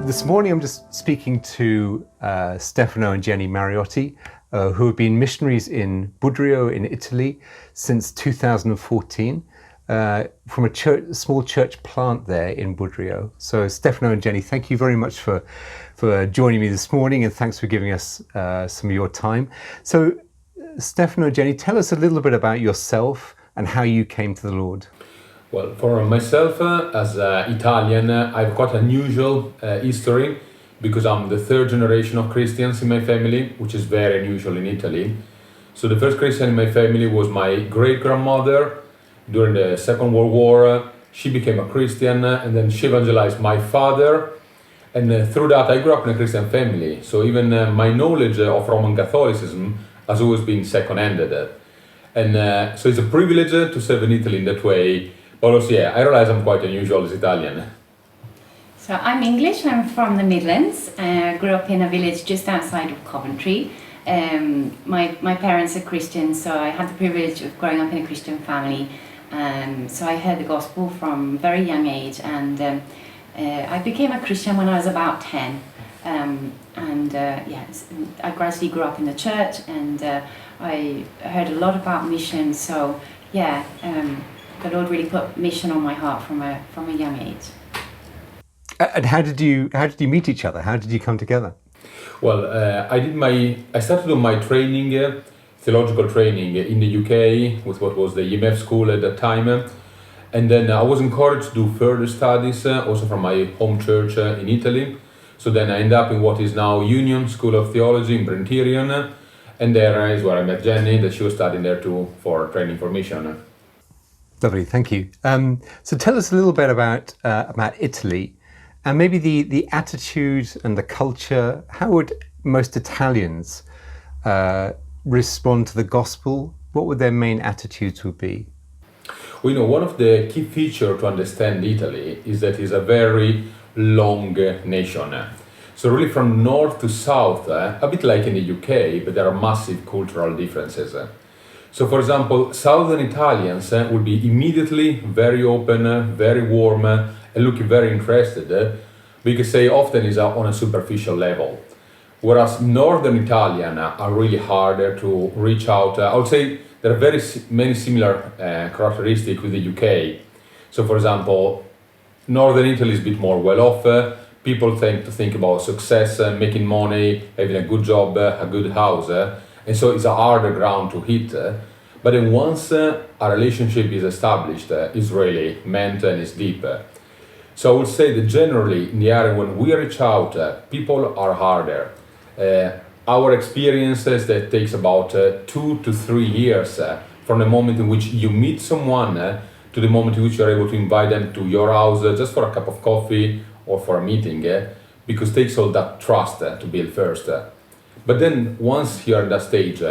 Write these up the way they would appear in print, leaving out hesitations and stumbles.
This morning I'm just speaking to Stefano and Jenny Mariotti, who have been missionaries in Budrio in Italy since 2014, from a small church plant there in Budrio. So Stefano and Jenny, thank you very much for joining me this morning, and thanks for giving us some of your time. So Stefano and Jenny, tell us a little bit about yourself and how you came to the Lord. Well, for myself, as Italian, I have quite unusual history because I'm the third generation of Christians in my family, which is very unusual in Italy. So the first Christian in my family was my great-grandmother. During the Second World War, she became a Christian, and then she evangelized my father. And through that, I grew up in a Christian family. So even my knowledge of Roman Catholicism has always been second-handed. And so it's a privilege to serve in Italy in that way. But also, yeah, I realize I'm quite unusual as Italian. So I'm English, I'm from the Midlands. I grew up in a village just outside of Coventry. My parents are Christian, so I had the privilege of growing up in a Christian family. So I heard the gospel from a very young age, and I became a Christian when I was about 10. I gradually grew up in the church, and I heard a lot about mission. So yeah. The Lord really put mission on my heart from a young age. And how did you meet each other? How did you come together? Well, I started on my training, theological training in the UK with what was the EMF school at that time, and then I was encouraged to do further studies also from my home church in Italy. So then I ended up in what is now Union School of Theology in Brentirion, and there is where I met Jenny, that she was studying there too for training for mission. Lovely, thank you. So tell us a little bit about Italy, and maybe the attitude and the culture. How would most Italians respond to the gospel? What would their main attitudes would be? Well, one of the key features to understand Italy is that it's a very long nation. So really from north to south, a bit like in the UK, but there are massive cultural differences. So, for example, southern Italians would be immediately very open, very warm, and looking very interested. We could say often is on a superficial level. Whereas northern Italian are really harder to reach out. I would say there are very many similar characteristics with the UK. So, for example, northern Italy is a bit more well-off. People tend to think about success, making money, having a good job, a good house. And so it's a harder ground to hit. But then once a relationship is established, it's really meant and it's deep. So I would say that generally in the area when we reach out, people are harder. Our experience is that it takes about 2 to 3 years from the moment in which you meet someone to the moment in which you're able to invite them to your house just for a cup of coffee or for a meeting, because it takes all that trust to build first. But then once you're at that stage,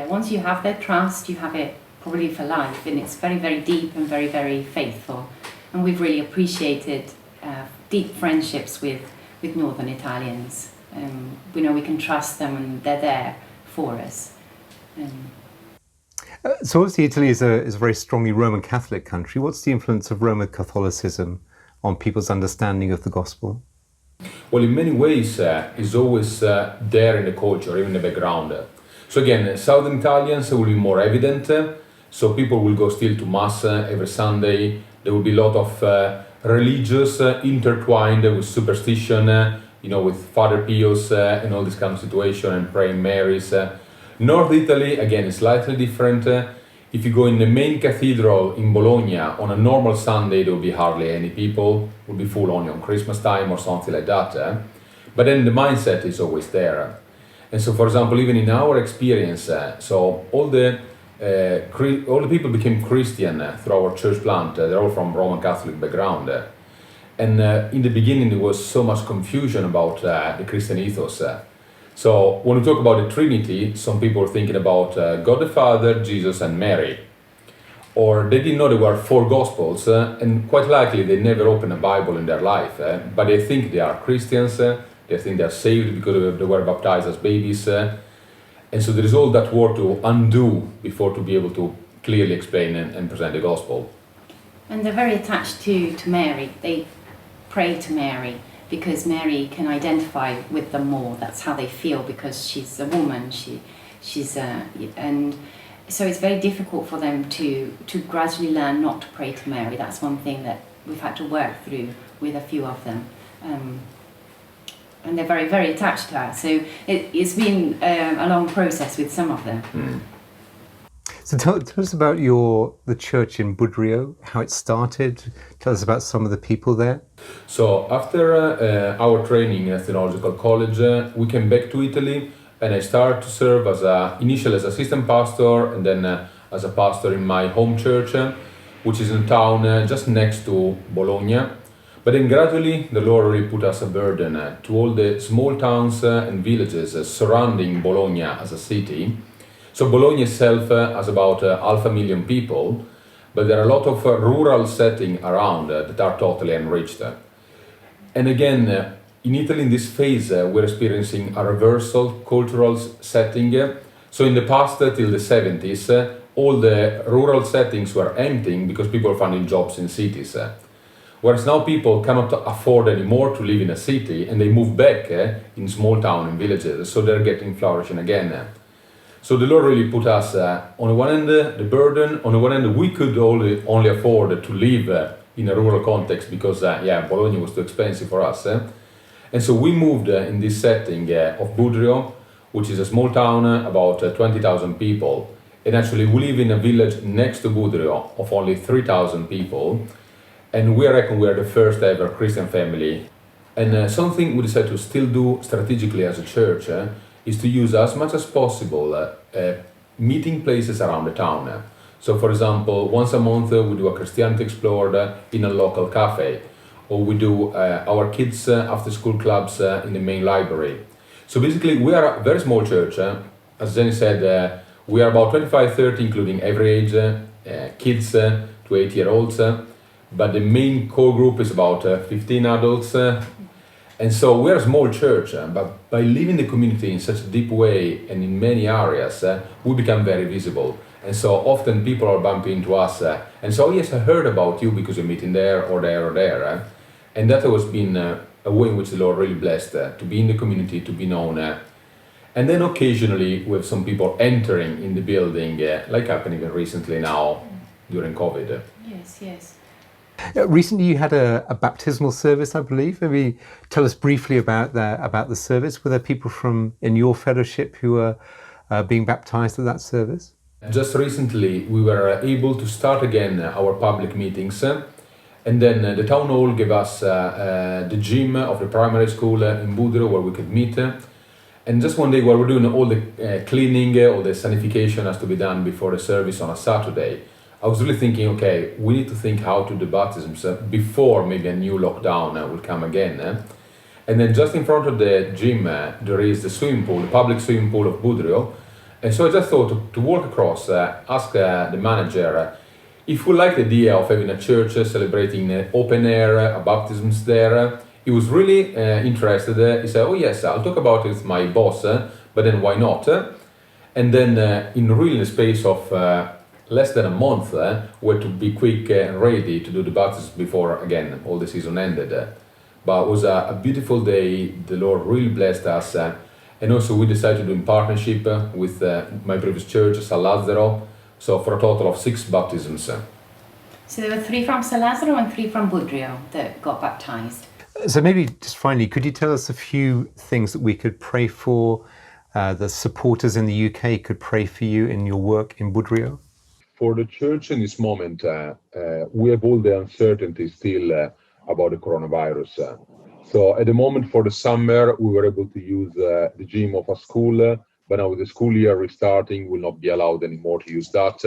once you have that trust, you have it probably for life, and it's very, very deep and very, very faithful. And we've really appreciated deep friendships with Northern Italians. We know we can trust them, and they're there for us. So obviously Italy is a very strongly Roman Catholic country. What's the influence of Roman Catholicism on people's understanding of the gospel? Well, in many ways, it's always there in the culture, even in the background. So again, Southern Italians will be more evident. So people will go still to Mass every Sunday. There will be a lot of religious intertwined with superstition, with Father Pius and all this kind of situation, and praying Marys. North Italy, again, is slightly different. If you go in the main cathedral in Bologna, on a normal Sunday, there will be hardly any people. It will be full only on Christmas time or something like that. But then the mindset is always there. And so, for example, even in our experience, so all the people became Christian through our church plant. They're all from Roman Catholic background. And in the beginning, there was so much confusion about the Christian ethos. So when we talk about the Trinity, some people are thinking about God the Father, Jesus and Mary. Or they didn't know there were 4 Gospels, and quite likely they never opened a Bible in their life. But they think they are Christians, they think they are saved because they were baptized as babies. And so there is all that work to undo before to be able to clearly explain and present the Gospel. And they're very attached to Mary. They pray to Mary, because Mary can identify with them more. That's how they feel, because she's a woman. And so it's very difficult for them to gradually learn not to pray to Mary. That's one thing that we've had to work through with a few of them. And they're very, very attached to her. So it's been a long process with some of them. Mm. So tell us about the church in Budrio, how it started. Tell us about some of the people there. So after our training at Theological College, we came back to Italy, and I started to serve initially as assistant pastor, and then as a pastor in my home church, which is in a town just next to Bologna. But then gradually the Lord really put us a burden to all the small towns and villages surrounding Bologna as a city. So Bologna itself has about 500,000 people, but there are a lot of rural settings around that are totally enriched. And again, in Italy in this phase we're experiencing a reversal cultural setting. So in the past, till the 70s, all the rural settings were emptying because people were finding jobs in cities. Whereas now people cannot afford anymore to live in a city, and they move back in small towns and villages, so they're getting flourishing again. So the Lord really put us, on the one hand, the burden. On the one hand, we could only afford to live in a rural context because, Bologna was too expensive for us. And so we moved in this setting of Budrio, which is a small town, about 20,000 people. And actually we live in a village next to Budrio of only 3,000 people. And we reckon we are the first ever Christian family. And something we decided to still do strategically as a church is to use as much as possible meeting places around the town. So for example, once a month we do a Christianity Explored in a local cafe, or we do our kids after school clubs in the main library. So basically we are a very small church. As Jenny said, we are about 25-30, including every age, kids to 8-year-olds. But the main core group is about 15 adults. And so we're a small church, but by living the community in such a deep way and in many areas, we become very visible. And so often people are bumping into us and so, yes, I heard about you because you're meeting there or there or there. And that has been a way in which the Lord really blessed to be in the community, to be known. And then occasionally we have some people entering in the building, like happened even recently now during COVID. Yes. Recently you had a baptismal service, I believe. Maybe tell us briefly about the service. Were there people in your fellowship who were being baptized at that service? Just recently we were able to start again our public meetings, and then the town hall gave us the gym of the primary school in Budrio where we could meet. And just one day while we're doing all the cleaning, all the sanification has to be done before the service on a Saturday, I was really thinking, okay, we need to think how to do baptisms before maybe a new lockdown will come again. And then just in front of the gym, there is the swimming pool, the public swimming pool of Budrio. And so I just thought to walk across, ask the manager if we like the idea of having a church celebrating open air baptisms there. He was really interested. He said, oh yes, I'll talk about it with my boss, but then why not? And then in really the space of less than a month, we had to be quick and ready to do the baptism before, again, all the season ended. But it was a beautiful day. The Lord really blessed us. And also we decided to do in partnership with my previous church, Saint Lazzaro, so for a total of 6 baptisms. So there were 3 from Saint Lazzaro and 3 from Budrio that got baptized. So maybe just finally, could you tell us a few things that we could pray for, the supporters in the UK could pray for you in your work in Budrio? For the church in this moment, we have all the uncertainty still about the coronavirus. So at the moment for the summer, we were able to use the gym of a school, but now with the school year restarting, we'll not be allowed anymore to use that.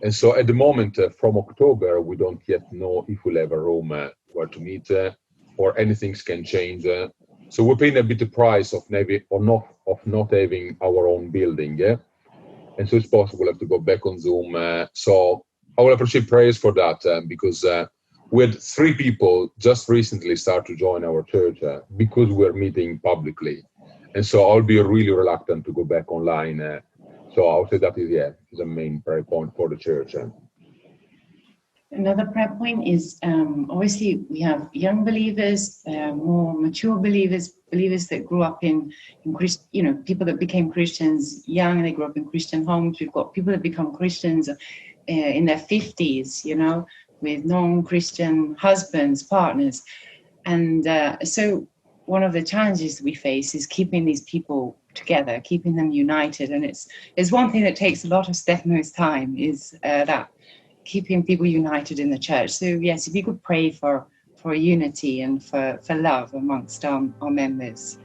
And so at the moment, from October, we don't yet know if we'll have a room where to meet, or anything can change. So we're paying a bit the price of not having our own building. And so it's possible we have to go back on Zoom. So I will appreciate prayers for that, because we had 3 people just recently start to join our church because we're meeting publicly. And so I'll be really reluctant to go back online. So I would say that is a main prayer point for the church. Another prayer point is obviously we have young believers, more mature believers, believers that grew up in people that became Christians young and they grew up in Christian homes. We've got people that become Christians in their 50s, with non-Christian husbands, partners. And so one of the challenges that we face is keeping these people together, keeping them united. And it's one thing that takes a lot of Stefano's time is that keeping people united in the church. So yes, if you could pray for unity and for love amongst our members.